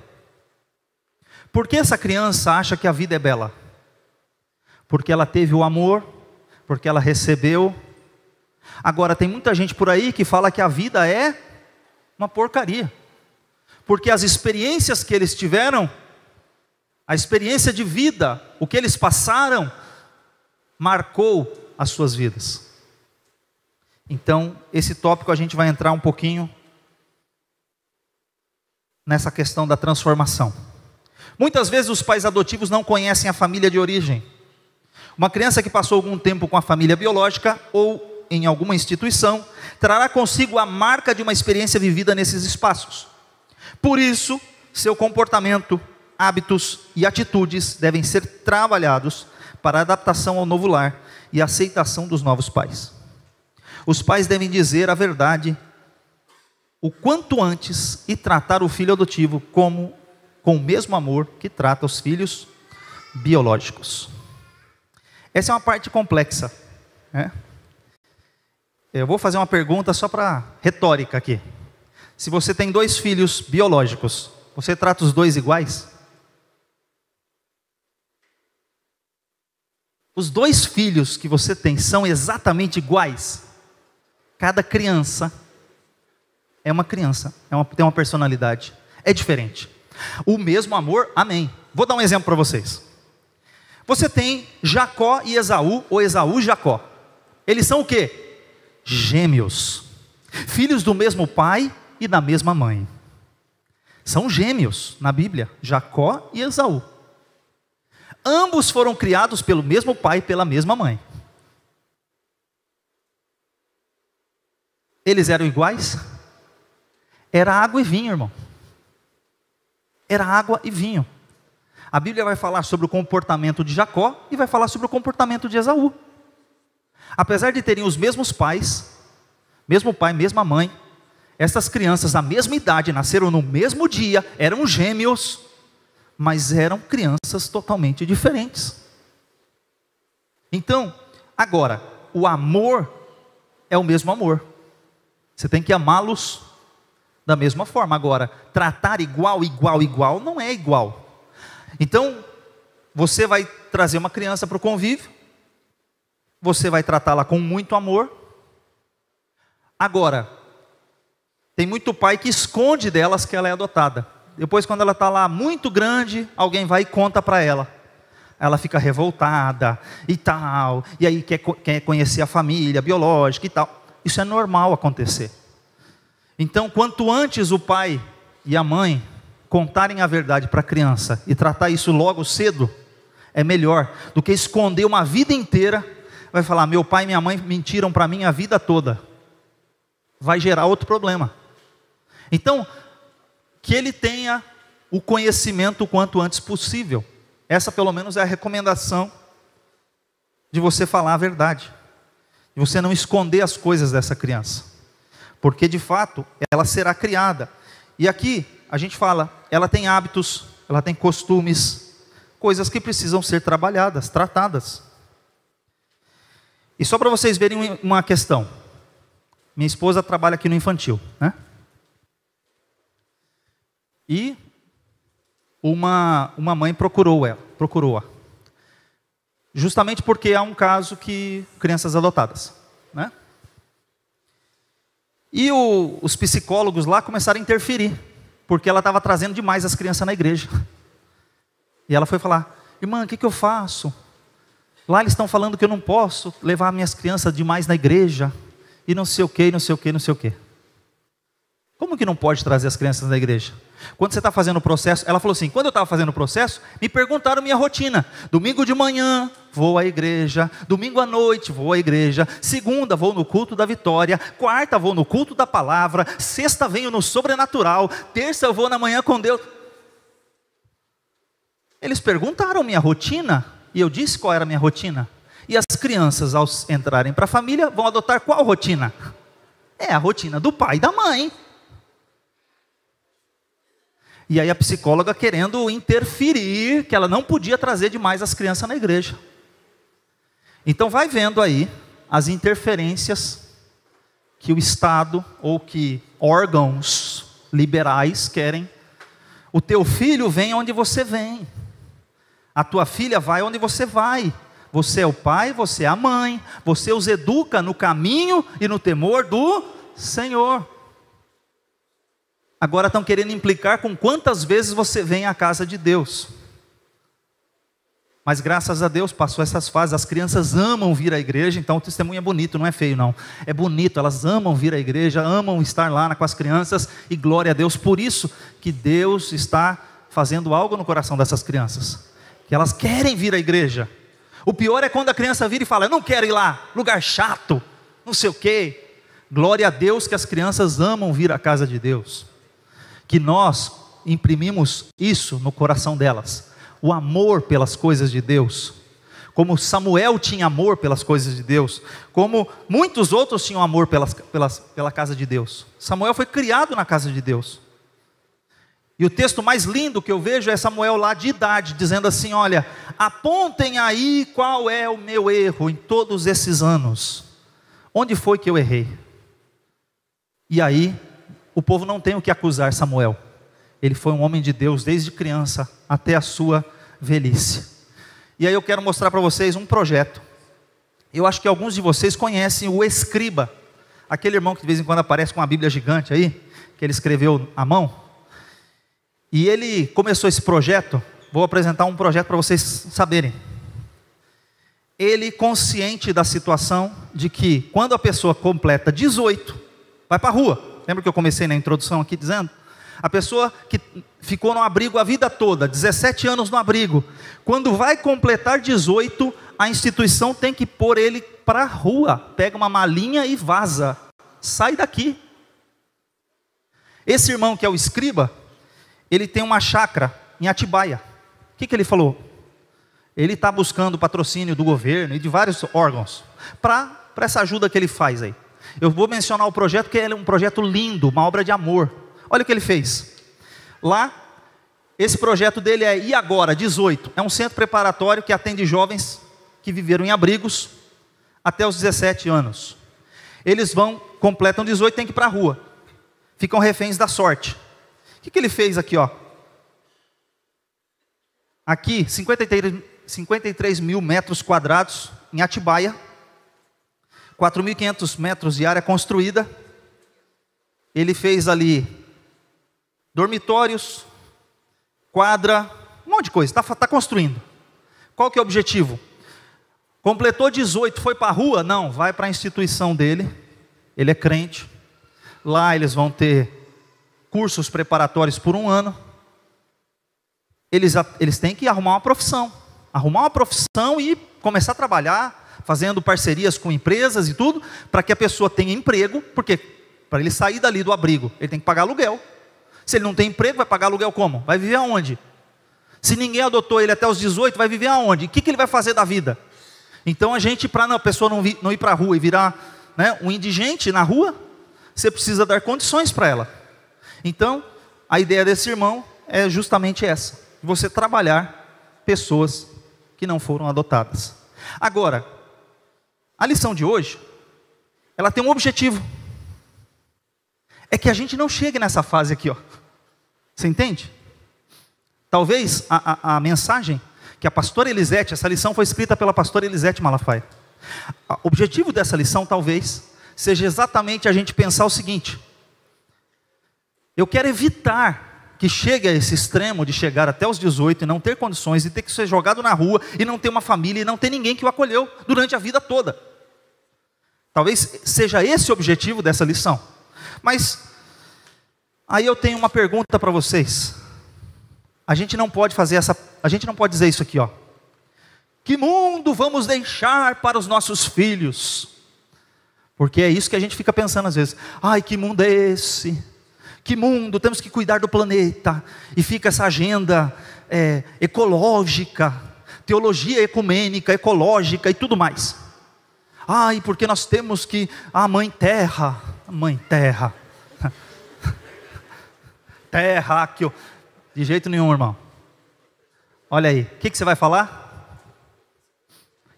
Por que essa criança acha que a vida é bela? Porque ela teve o amor, porque ela recebeu. Agora tem muita gente por aí que fala que a vida é uma porcaria, porque as experiências que eles tiveram, a experiência de vida, o que eles passaram, marcou as suas vidas. Então, esse tópico a gente vai entrar um pouquinho nessa questão da transformação. Muitas vezes os pais adotivos não conhecem a família de origem. Uma criança que passou algum tempo com a família biológica ou em alguma instituição, trará consigo a marca de uma experiência vivida nesses espaços. Por isso, seu comportamento, hábitos e atitudes devem ser trabalhados para a adaptação ao novo lar e a aceitação dos novos pais. Os pais devem dizer a verdade o quanto antes e tratar o filho adotivo com o mesmo amor que trata os filhos biológicos. Essa é uma parte complexa, né? Eu vou fazer uma pergunta só para retórica aqui. Se você tem 2 filhos biológicos, você trata os 2 iguais? Os 2 filhos que você tem são exatamente iguais? Cada criança é uma criança, tem uma personalidade, é diferente. O mesmo amor, amém. Vou dar um exemplo para vocês. Você tem Jacó e Esaú, ou Esaú e Jacó. Eles são o quê? Gêmeos, filhos do mesmo pai e da mesma mãe. São gêmeos na Bíblia, Jacó e Esaú. Ambos foram criados pelo mesmo pai e pela mesma mãe. Eles eram iguais? Era água e vinho, irmão. Era água e vinho. A Bíblia vai falar sobre o comportamento de Jacó e vai falar sobre o comportamento de Esaú. Apesar de terem os mesmos pais, mesmo pai, mesma mãe, essas crianças da mesma idade, nasceram no mesmo dia, eram gêmeos, mas eram crianças totalmente diferentes. Então, agora, o amor é o mesmo amor. Você tem que amá-los da mesma forma. Agora, tratar igual não é igual. Então, você vai trazer uma criança para o convívio, você vai tratá-la com muito amor. Agora, tem muito pai que esconde delas que ela é adotada. Depois, quando ela está lá muito grande, alguém vai e conta para ela. Ela fica revoltada e tal, e aí quer conhecer a família biológica e tal. Isso é normal acontecer. Então, quanto antes o pai e a mãe contarem a verdade para a criança e tratar isso logo cedo, é melhor do que esconder uma vida inteira. Vai falar, meu pai e minha mãe mentiram para mim a vida toda. Vai gerar outro problema. Então, que ele tenha o conhecimento o quanto antes possível. Essa pelo menos é a recomendação de você falar a verdade. De você não esconder as coisas dessa criança. Porque de fato, ela será criada. E aqui, a gente fala, ela tem hábitos, ela tem costumes, coisas que precisam ser trabalhadas, tratadas. E só para vocês verem uma questão. Minha esposa trabalha aqui no infantil, né? E uma mãe procurou-a. Justamente porque há um caso que crianças adotadas, né? E os psicólogos lá começaram a interferir, porque ela estava trazendo demais as crianças na igreja. E ela foi falar, irmã, o que eu faço? Lá eles estão falando que eu não posso levar minhas crianças demais na igreja, e não sei o que, não sei o que, não sei o que. Como que não pode trazer as crianças na igreja? Quando você está fazendo o processo, ela falou assim, quando eu estava fazendo o processo, me perguntaram minha rotina. Domingo de manhã, vou à igreja. Domingo à noite, vou à igreja. Segunda, vou no culto da vitória. Quarta, vou no culto da palavra. Sexta, venho no sobrenatural. Terça, eu vou na manhã com Deus. Eles perguntaram minha rotina, e eu disse qual era a minha rotina. E as crianças, ao entrarem para a família, vão adotar qual rotina? É a rotina do pai e da mãe. E aí a psicóloga querendo interferir, que ela não podia trazer demais as crianças na igreja. Então vai vendo aí as interferências que o Estado ou que órgãos liberais querem. O teu filho vem onde você vem. A tua filha vai onde você vai. Você é o pai, você é a mãe. Você os educa no caminho e no temor do Senhor. Agora estão querendo implicar com quantas vezes você vem à casa de Deus. Mas graças a Deus passou essas fases. As crianças amam vir à igreja. Então o testemunho é bonito, não é feio não. É bonito, elas amam vir à igreja, amam estar lá com as crianças. E glória a Deus, por isso que Deus está fazendo algo no coração dessas crianças. Que elas querem vir à igreja. O pior é quando a criança vira e fala, eu não quero ir lá, lugar chato, não sei o quê. Glória a Deus que as crianças amam vir à casa de Deus. Que nós imprimimos isso no coração delas, o amor pelas coisas de Deus, como Samuel tinha amor pelas coisas de Deus, como muitos outros tinham amor pela casa de Deus. Samuel foi criado na casa de Deus, e o texto mais lindo que eu vejo é Samuel lá de idade, dizendo assim, olha, apontem aí qual é o meu erro em todos esses anos, onde foi que eu errei? E aí, o povo não tem o que acusar Samuel. Ele foi um homem de Deus desde criança até a sua velhice. E aí eu quero mostrar para vocês um projeto. Eu acho que alguns de vocês conhecem o Escriba. Aquele irmão que de vez em quando aparece com uma Bíblia gigante aí, que ele escreveu à mão. E ele começou esse projeto, vou apresentar um projeto para vocês saberem. Ele consciente da situação de que quando a pessoa completa 18, vai para a rua. Lembra que eu comecei na introdução aqui dizendo? A pessoa que ficou no abrigo a vida toda, 17 anos no abrigo, quando vai completar 18, a instituição tem que pôr ele para a rua. Pega uma malinha e vaza. Sai daqui. Esse irmão que é o Escriba, ele tem uma chácara em Atibaia. O que ele falou? Ele está buscando patrocínio do governo e de vários órgãos para essa ajuda que ele faz aí. Eu vou mencionar o projeto, que é um projeto lindo, uma obra de amor. Olha o que ele fez. Lá, esse projeto dele é E Agora, 18. É um centro preparatório que atende jovens que viveram em abrigos até os 17 anos. Eles completam 18, tem que ir para a rua. Ficam reféns da sorte. O que ele fez aqui, ó? Aqui, 53 mil metros quadrados em Atibaia. 4.500 metros de área construída. Ele fez ali dormitórios, quadra, um monte de coisa, está construindo. Qual que é o objetivo? Completou 18, foi para a rua? Não, vai para a instituição dele, ele é crente, lá eles vão ter cursos preparatórios por um ano, eles têm que arrumar uma profissão e começar a trabalhar, fazendo parcerias com empresas e tudo, para que a pessoa tenha emprego, porque para ele sair dali do abrigo, ele tem que pagar aluguel. Se ele não tem emprego, vai pagar aluguel como? Vai viver aonde? Se ninguém adotou ele até os 18, vai viver aonde? O que ele vai fazer da vida? Então para a pessoa não ir para a rua e virar, né, um indigente na rua, você precisa dar condições para ela. Então, a ideia desse irmão é justamente essa, de você trabalhar pessoas que não foram adotadas. Agora, a lição de hoje, ela tem um objetivo, é que a gente não chegue nessa fase aqui, ó. Você entende? Talvez a mensagem que a pastora Elisete, essa lição foi escrita pela pastora Elisete Malafaia. O objetivo dessa lição talvez seja exatamente a gente pensar o seguinte: eu quero evitar que chegue a esse extremo de chegar até os 18 e não ter condições, e ter que ser jogado na rua, e não ter uma família, e não ter ninguém que o acolheu durante a vida toda. Talvez seja esse o objetivo dessa lição. Mas aí eu tenho uma pergunta para vocês. A gente não pode dizer isso aqui, ó. Que mundo vamos deixar para os nossos filhos? Porque é isso que a gente fica pensando às vezes. Ai, que mundo é esse? Que mundo, temos que cuidar do planeta. E fica essa agenda ecológica, teologia ecumênica, ecológica e tudo mais. Ai, porque nós temos que, Mãe Terra, terra, aqui, ó. De jeito nenhum, irmão. Olha aí, o que você vai falar?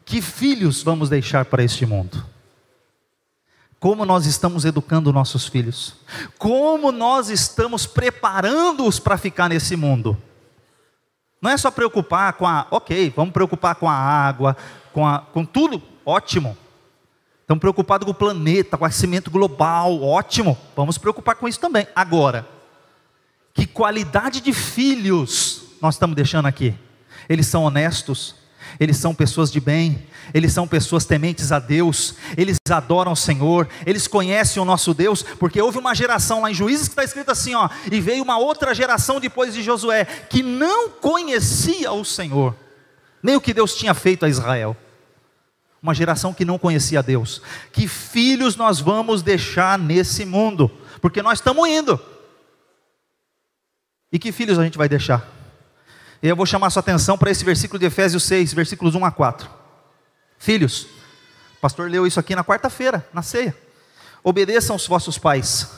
Que filhos vamos deixar para este mundo? Como nós estamos educando nossos filhos? Como nós estamos preparando-os para ficar nesse mundo? Não é só preocupar com vamos preocupar com a água, com tudo, ótimo. Estamos preocupados com o planeta, com o aquecimento global, ótimo. Vamos preocupar com isso também. Agora, que qualidade de filhos nós estamos deixando aqui? Eles são honestos, eles são pessoas de bem, eles são pessoas tementes a Deus, eles adoram o Senhor, eles conhecem o nosso Deus, porque houve uma geração lá em Juízes que está escrito assim, ó, e veio uma outra geração depois de Josué, que não conhecia o Senhor, nem o que Deus tinha feito a Israel. Uma geração que não conhecia Deus. Que filhos nós vamos deixar nesse mundo? Porque nós estamos indo. E que filhos a gente vai deixar? E eu vou chamar sua atenção para esse versículo de Efésios 6, versículos 1 a 4. Filhos, o pastor leu isso aqui na quarta-feira, na ceia. Obedeçam os vossos pais,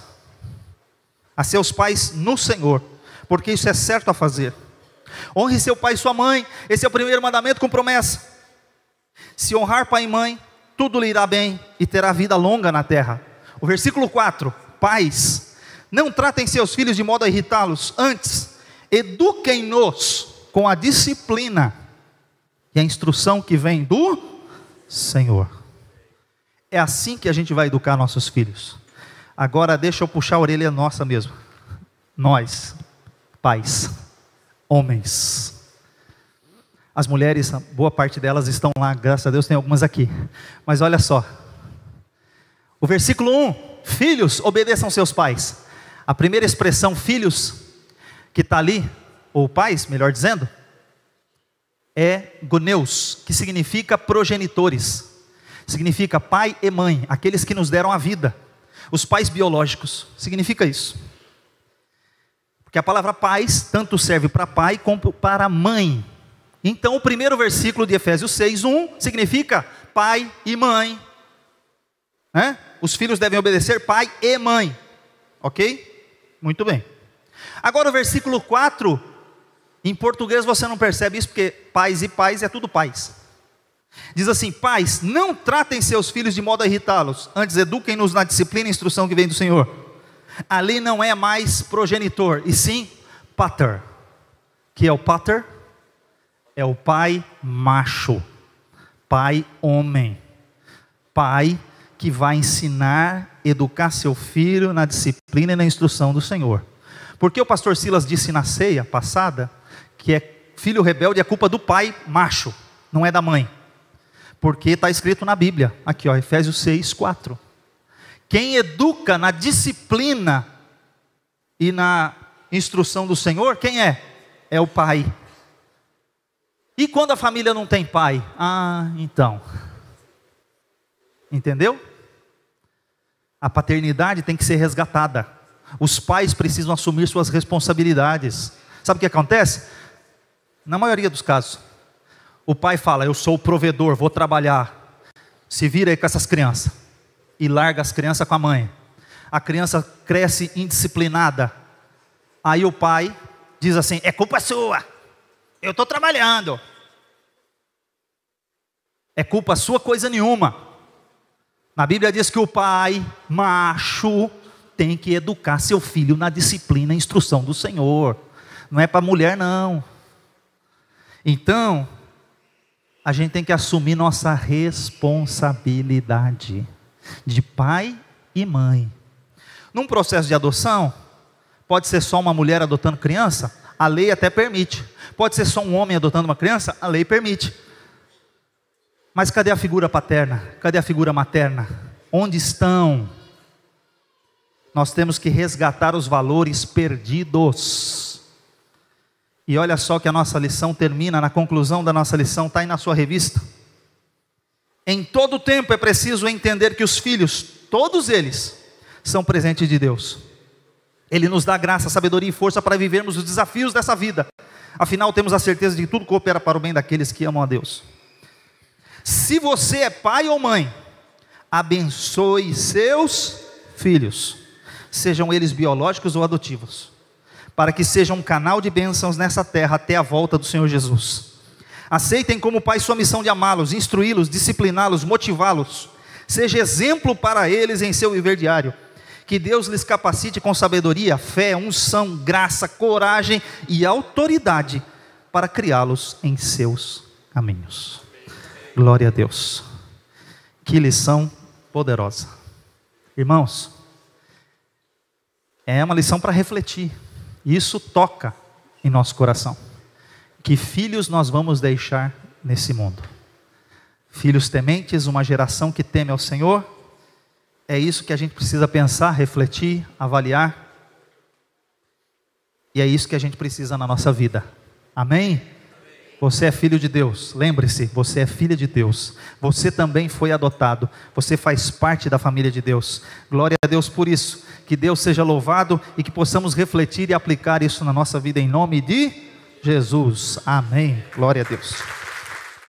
a seus pais no Senhor, porque isso é certo a fazer. Honre seu pai e sua mãe, esse é o primeiro mandamento com promessa. Se honrar pai e mãe, tudo lhe irá bem e terá vida longa na terra. O versículo 4, pais, não tratem seus filhos de modo a irritá-los, antes, eduquem-nos com a disciplina e a instrução que vem do Senhor. É assim que a gente vai educar nossos filhos. Agora deixa eu puxar a orelha nossa mesmo. Nós, pais, homens. As mulheres, boa parte delas estão lá, graças a Deus tem algumas aqui. Mas olha só. O versículo 1, filhos, obedeçam seus pais. A primeira expressão, filhos, que está ali, ou pais, melhor dizendo, é goneus, que significa progenitores. Significa pai e mãe, aqueles que nos deram a vida. Os pais biológicos, significa isso. Porque a palavra pais, tanto serve para pai como para mãe. Então o primeiro versículo de Efésios 6, 1, significa pai e mãe. Os filhos devem obedecer pai e mãe. Ok? Muito bem. Agora o versículo 4, em português você não percebe isso, porque pais e pais é tudo pais. Diz assim, pais, não tratem seus filhos de modo a irritá-los, antes eduquem-nos na disciplina e instrução que vem do Senhor. Ali não é mais progenitor, e sim pater. Que é o pater? É o pai macho, pai homem, pai que vai ensinar, educar seu filho na disciplina e na instrução do Senhor. Porque o pastor Silas disse na ceia passada, que é filho rebelde é culpa do pai macho, não é da mãe. Porque está escrito na Bíblia, aqui ó, Efésios 6:4. Quem educa na disciplina e na instrução do Senhor, quem é? É o pai. E quando a família não tem pai? Então. Entendeu? A paternidade tem que ser resgatada. Os pais precisam assumir suas responsabilidades. Sabe o que acontece? Na maioria dos casos, o pai fala: eu sou o provedor, vou trabalhar, se vira aí com essas crianças, e larga as crianças com a mãe. A criança cresce indisciplinada. Aí o pai diz assim: é culpa sua, eu estou trabalhando. É culpa sua coisa nenhuma. Na Bíblia diz que o pai macho tem que educar seu filho na disciplina e instrução do Senhor. Não é para mulher não. Então, a gente tem que assumir nossa responsabilidade de pai e mãe. Num processo de adoção, pode ser só uma mulher adotando criança, a lei até permite. Pode ser só um homem adotando uma criança, a lei permite. Mas cadê a figura paterna? Cadê a figura materna? Onde estão? Nós temos que resgatar os valores perdidos. E olha só que a nossa lição termina, na conclusão da nossa lição, está aí na sua revista. Em todo tempo é preciso entender que os filhos, todos eles, são presentes de Deus. Ele nos dá graça, sabedoria e força para vivermos os desafios dessa vida. Afinal, temos a certeza de que tudo coopera para o bem daqueles que amam a Deus. Se você é pai ou mãe, abençoe seus filhos, sejam eles biológicos ou adotivos, para que sejam um canal de bênçãos nessa terra até a volta do Senhor Jesus. Aceitem como pai sua missão de amá-los, instruí-los, discipliná-los, motivá-los. Seja exemplo para eles em seu viver diário. Que Deus lhes capacite com sabedoria, fé, unção, graça, coragem e autoridade para criá-los em seus caminhos. Glória a Deus. Que lição poderosa. Irmãos, é uma lição para refletir. Isso toca em nosso coração. Que filhos nós vamos deixar nesse mundo? Filhos tementes, uma geração que teme ao Senhor? É isso que a gente precisa pensar, refletir, avaliar. E é isso que a gente precisa na nossa vida. Amém? Você é filho de Deus, lembre-se, você é filha de Deus, você também foi adotado, você faz parte da família de Deus. Glória a Deus por isso, que Deus seja louvado e que possamos refletir e aplicar isso na nossa vida em nome de Jesus, amém, glória a Deus.